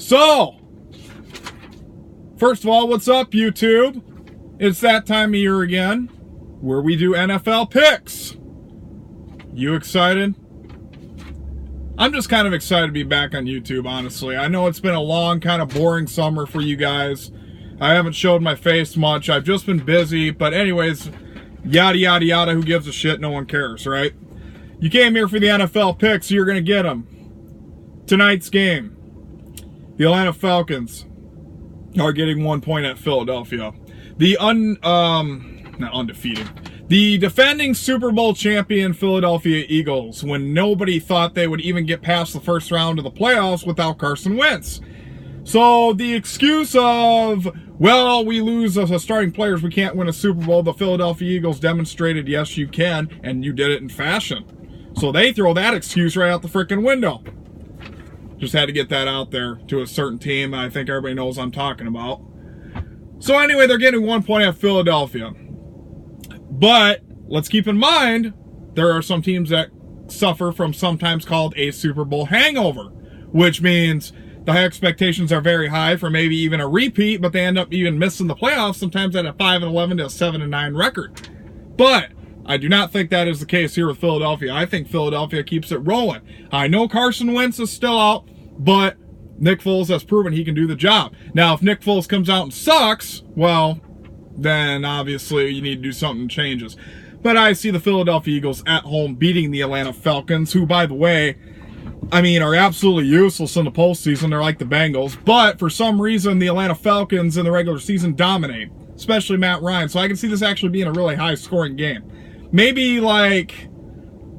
So, first of all, what's up, YouTube? It's that time of year again where we do NFL picks. You excited? I'm just kind of excited to be back on YouTube, honestly. I know it's been a long, kind of boring summer for you guys. I haven't showed my face much. I've just been busy. But anyways, yada, yada, yada. Who gives a shit? No one cares, right? You came here for the NFL picks, so you're going to get them. Tonight's game. The Atlanta Falcons are getting 1 point at Philadelphia. The not undefeated. The defending Super Bowl champion Philadelphia Eagles, when nobody thought they would even get past the first round of the playoffs without Carson Wentz. So the excuse of, well, we lose as starting players, we can't win a Super Bowl, the Philadelphia Eagles demonstrated, yes, you can, and you did it in fashion. So they throw that excuse right out the freaking window. Just had to get that out there to a certain team. I think everybody knows what I'm talking about. So anyway, they're getting 1 point at Philadelphia. But let's keep in mind, there are some teams that suffer from sometimes called a Super Bowl hangover, which means the expectations are very high for maybe even a repeat, but they end up even missing the playoffs, sometimes at a 5-11 to a 7-9 record. But I do not think that is the case here with Philadelphia. I think Philadelphia keeps it rolling. I know Carson Wentz is still out, but Nick Foles has proven he can do the job. Now, if Nick Foles comes out and sucks, well, then obviously you need to do something that changes. But I see the Philadelphia Eagles at home beating the Atlanta Falcons, who, by the way, I mean, are absolutely useless in the postseason. They're like the Bengals. But for some reason, the Atlanta Falcons in the regular season dominate, especially Matt Ryan. So I can see this actually being a really high-scoring game. Maybe like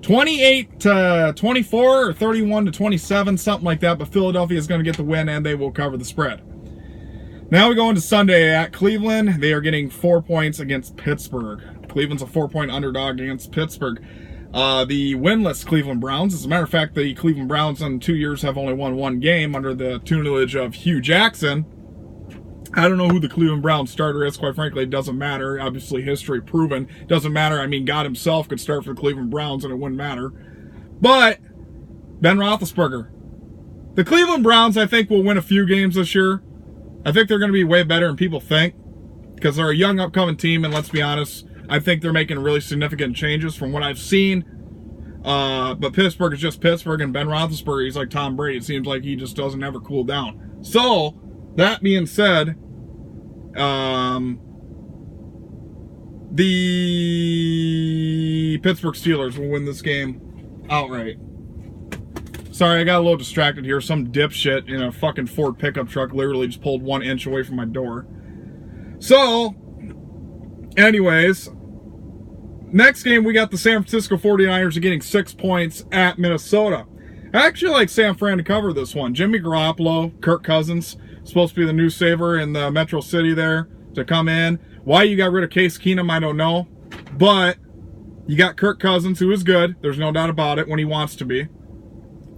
28-24 or 31-27, something like that. But Philadelphia is going to get the win, and they will cover the spread. Now we go into Sunday at Cleveland. They are getting 4 points against Pittsburgh. Cleveland's a 4-point underdog against Pittsburgh. The winless Cleveland Browns. As a matter of fact, the Cleveland Browns in 2 years have only won one game under the tutelage of Hugh Jackson. I don't know who the Cleveland Browns starter is. Quite frankly, it doesn't matter. Obviously, history proven. Doesn't matter. I mean, God himself could start for the Cleveland Browns and it wouldn't matter. But Ben Roethlisberger. The Cleveland Browns, I think, will win a few games this year. I think they're going to be way better than people think because they're a young, upcoming team, and let's be honest, I think they're making really significant changes from what I've seen. But Pittsburgh is just Pittsburgh, and Ben Roethlisberger, he's like Tom Brady. It seems like he just doesn't ever cool down. So, that being said, the Pittsburgh Steelers will win this game outright. Sorry, I got a little distracted here. Some dipshit in a fucking Ford pickup truck literally just pulled 1 inch away from my door. So, anyways, next game we got the San Francisco 49ers are getting 6 points at Minnesota. I actually like San Fran to cover this one. Jimmy Garoppolo, Kirk Cousins, supposed to be the new saver in the Metro City there to come in. Why you got rid of Case Keenum, I don't know. But you got Kirk Cousins, who is good. There's no doubt about it when he wants to be.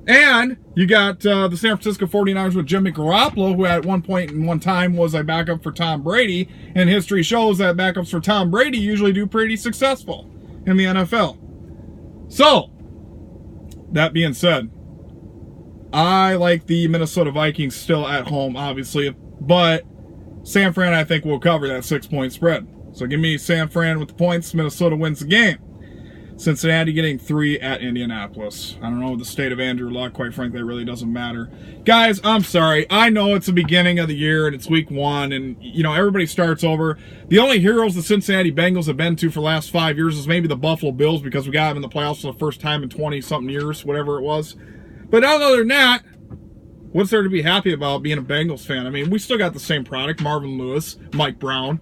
And you got the San Francisco 49ers with Jimmy Garoppolo, who at one point in one time was a backup for Tom Brady. And history shows that backups for Tom Brady usually do pretty successful in the NFL. So, that being said, I like the Minnesota Vikings still at home, obviously. But San Fran, I think, will cover that 6-point spread. So give me San Fran with the points. Minnesota wins the game. Cincinnati getting 3 at Indianapolis. I don't know the state of Andrew Luck. Quite frankly, it really doesn't matter. Guys, I'm sorry. I know it's the beginning of the year and it's week 1 and, you know, everybody starts over. The only heroes the Cincinnati Bengals have been to for the last 5 years is maybe the Buffalo Bills because we got them in the playoffs for the first time in 20-something years, whatever it was. But other than that, what's there to be happy about being a Bengals fan? I mean, we still got the same product. Marvin Lewis, Mike Brown.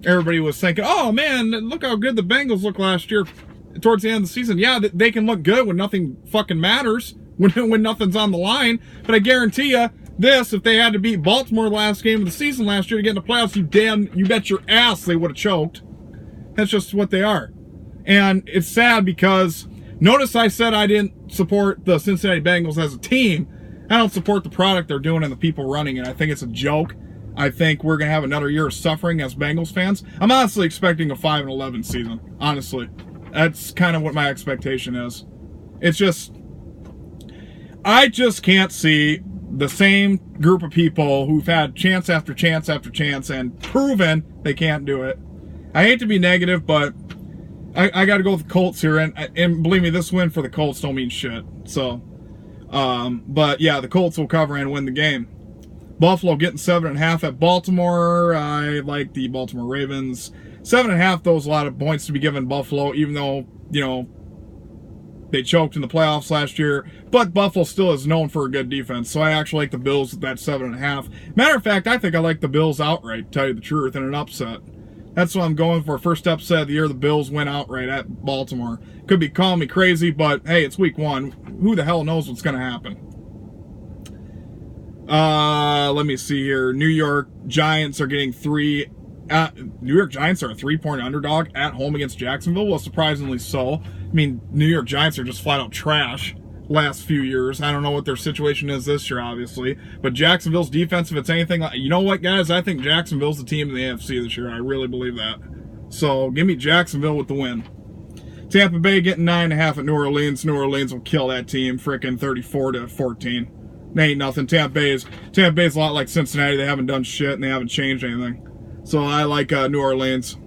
Everybody was thinking, oh man, look how good the Bengals looked last year towards the end of the season. Yeah, they can look good when nothing fucking matters, when nothing's on the line. But I guarantee you this, if they had to beat Baltimore the last game of the season last year to get in the playoffs, you bet your ass they would have choked. That's just what they are. And it's sad because notice I said I didn't support the Cincinnati Bengals as a team. I don't support the product they're doing and the people running it. I think it's a joke. I think we're going to have another year of suffering as Bengals fans. I'm honestly expecting a 5-11 season. Honestly. That's kind of what my expectation is. It's just, I just can't see the same group of people who've had chance after chance after chance and proven they can't do it. I hate to be negative, but I got to go with the Colts here, and believe me, this win for the Colts don't mean shit. So, but yeah, the Colts will cover and win the game. Buffalo getting 7.5 at Baltimore. I like the Baltimore Ravens. 7.5, though, is a lot of points to be given Buffalo, even though, you know, they choked in the playoffs last year. But Buffalo still is known for a good defense, so I actually like the Bills at that 7.5. Matter of fact, I think I like the Bills outright, to tell you the truth, in an upset. That's what I'm going for. First upset of the year, the Bills win outright at Baltimore. Could be calling me crazy, but hey, it's week 1. Who the hell knows what's going to happen? Let me see here. New York Giants are getting 3. New York Giants are a 3-point underdog at home against Jacksonville. Well, surprisingly so. I mean, New York Giants are just flat out trash last few years. I don't know what their situation is this year, obviously. But Jacksonville's defense, if it's anything like... You know what, guys? I think Jacksonville's the team in the AFC this year. I really believe that. So, give me Jacksonville with the win. Tampa Bay getting 9.5 at New Orleans. New Orleans will kill that team, frickin' 34-14. They ain't nothing. Tampa Bay's a lot like Cincinnati. They haven't done shit, and they haven't changed anything. So, I like New Orleans.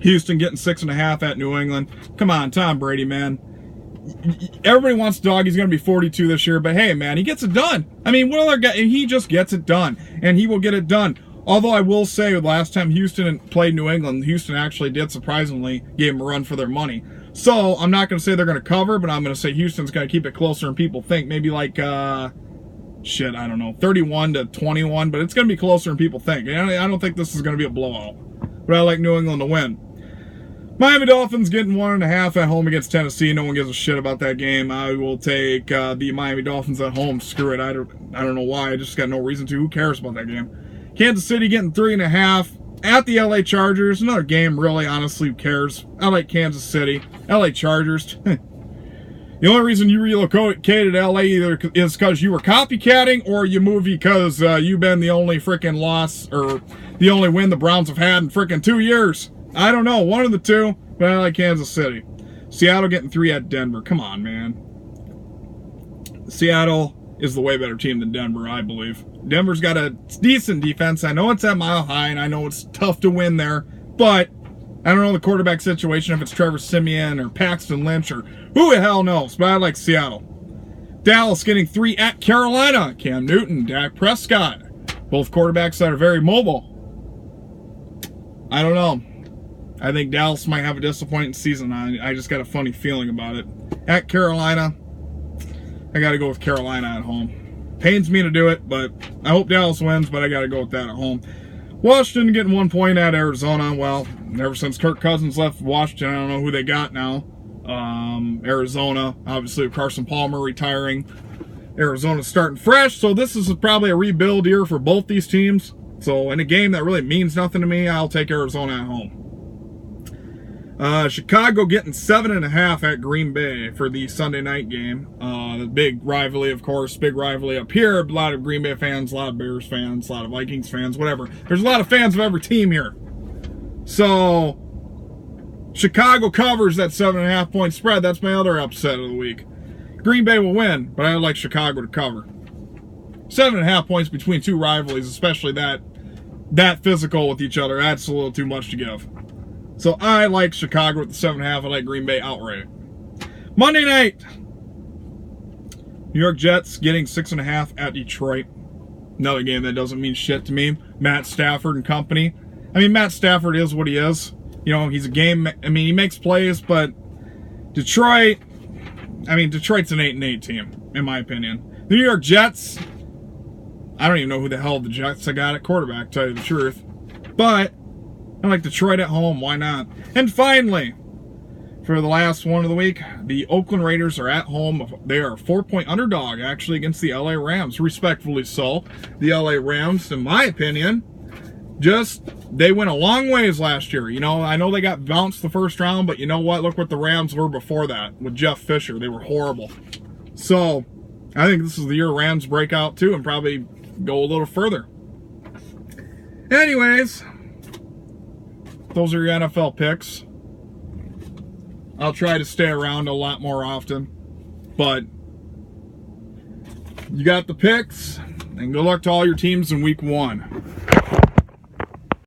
Houston getting 6.5 at New England. Come on, Tom Brady, man. Everybody wants dog. He's going to be 42 this year, but hey, man, he gets it done. I mean, what other guy? He just gets it done, and he will get it done. Although I will say, the last time Houston played New England, Houston actually did surprisingly give them a run for their money. So I'm not going to say they're going to cover, but I'm going to say Houston's going to keep it closer than people think. Maybe like, I don't know, 31-21, but it's going to be closer than people think. I don't think this is going to be a blowout, but I like New England to win. Miami Dolphins getting 1.5 at home against Tennessee. No one gives a shit about that game. I will take the Miami Dolphins at home. Screw it. I don't know why. I just got no reason to. Who cares about that game? Kansas City getting 3.5 at the LA Chargers. Another game, really, honestly, who cares? I like Kansas City. LA Chargers. The only reason you relocated to LA either is because you were copycatting or you moved because you've been the only freaking loss or the only win the Browns have had in freaking 2 years. I don't know, one of the two, but I like Kansas City. Seattle getting 3 at Denver. Come on, man. Seattle is the way better team than Denver, I believe. Denver's got a decent defense. I know it's at Mile High, and I know it's tough to win there, but I don't know the quarterback situation, if it's Trevor Siemian or Paxton Lynch or who the hell knows, but I like Seattle. Dallas getting 3 at Carolina. Cam Newton, Dak Prescott. Both quarterbacks that are very mobile. I don't know. I think Dallas might have a disappointing season. I just got a funny feeling about it. At Carolina, I got to go with Carolina at home. Pains me to do it, but I hope Dallas wins, but I got to go with that at home. Washington getting 1 point at Arizona. Well, ever since Kirk Cousins left Washington, I don't know who they got now. Arizona, obviously with Carson Palmer retiring. Arizona's starting fresh, so this is probably a rebuild year for both these teams. So in a game that really means nothing to me, I'll take Arizona at home. Chicago getting 7.5 at Green Bay for the Sunday night game. The big rivalry, of course, big rivalry up here. A lot of Green Bay fans, a lot of Bears fans, a lot of Vikings fans, whatever. There's a lot of fans of every team here. So, Chicago covers that 7.5 point spread. That's my other upset of the week. Green Bay will win, but I like Chicago to cover. 7.5 points between two rivalries, especially that physical with each other, that's a little too much to give. So I like Chicago at the 7.5. I like Green Bay outright. Monday night, New York Jets getting 6.5 at Detroit. Another game that doesn't mean shit to me. Matt Stafford and company. I mean, Matt Stafford is what he is. You know, he's a game. I mean, he makes plays, but Detroit's an 8-8 team, in my opinion. The New York Jets, I don't even know who the hell the Jets I got at quarterback, to tell you the truth. But I like Detroit at home. Why not? And finally, for the last one of the week, the Oakland Raiders are at home. They are a 4-point underdog, actually, against the LA Rams. Respectfully so. The LA Rams, in my opinion, they went a long ways last year. You know, I know they got bounced the first round, but you know what? Look what the Rams were before that with Jeff Fisher. They were horrible. So, I think this is the year Rams break out, too, and probably go a little further. Anyways, those are your NFL picks. I'll try to stay around a lot more often, but You got the picks, and good luck to all your teams in week 1.